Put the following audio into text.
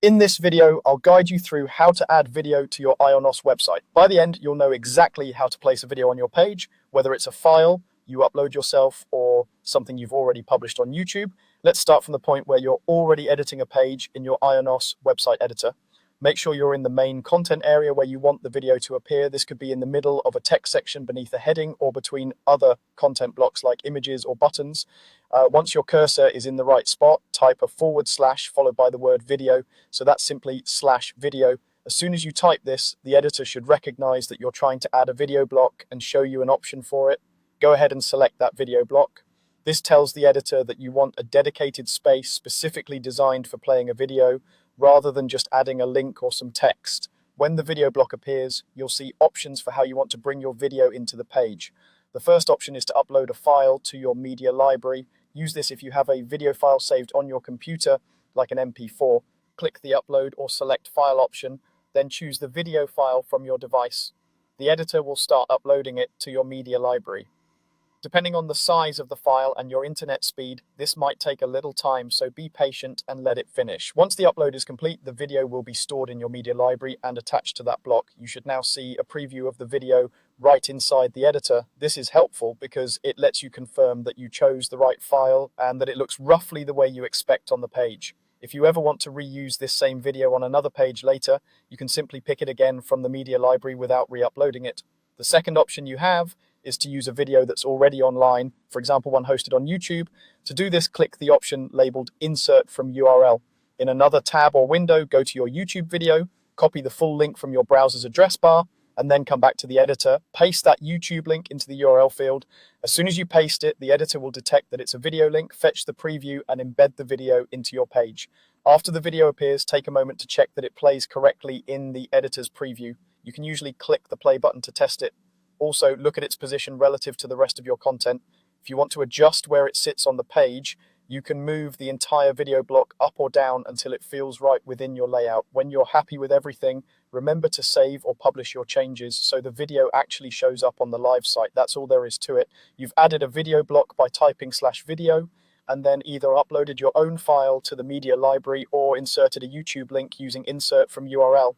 In this video, I'll guide you through how to add video to your Ionos website. By the end, you'll know exactly how to place a video on your page, whether it's a file you upload yourself or something you've already published on YouTube. Let's start from the point where you're already editing a page in your Ionos website editor. Make sure you're in the main content area where you want the video to appear. This could be in the middle of a text section beneath a heading or between other content blocks like images or buttons. Once your cursor is in the right spot, type a / followed by the word video. So that's simply /video. As soon as you type this, the editor should recognize that you're trying to add a video block and show you an option for it. Go ahead and select that video block. This tells the editor that you want a dedicated space specifically designed for playing a video, rather than just adding a link or some text. When the video block appears, you'll see options for how you want to bring your video into the page. The first option is to upload a file to your media library. Use this if you have a video file saved on your computer, like an MP4. Click the upload or select file option, then choose the video file from your device. The editor will start uploading it to your media library. Depending on the size of the file and your internet speed, this might take a little time, so be patient and let it finish. Once the upload is complete, the video will be stored in your media library and attached to that block. You should now see a preview of the video right inside the editor. This is helpful because it lets you confirm that you chose the right file and that it looks roughly the way you expect on the page. If you ever want to reuse this same video on another page later, you can simply pick it again from the media library without re-uploading it. The second option you have is to use a video that's already online, for example, one hosted on YouTube. To do this, click the option labeled Insert from URL. In another tab or window, go to your YouTube video, copy the full link from your browser's address bar, and then come back to the editor, paste that YouTube link into the URL field. As soon as you paste it, the editor will detect that it's a video link, fetch the preview, and embed the video into your page. After the video appears, take a moment to check that it plays correctly in the editor's preview. You can usually click the play button to test it. Also, look at its position relative to the rest of your content. If you want to adjust where it sits on the page, you can move the entire video block up or down until it feels right within your layout. When you're happy with everything, remember to save or publish your changes so the video actually shows up on the live site. That's all there is to it. You've added a video block by typing /video and then either uploaded your own file to the media library or inserted a YouTube link using insert from URL.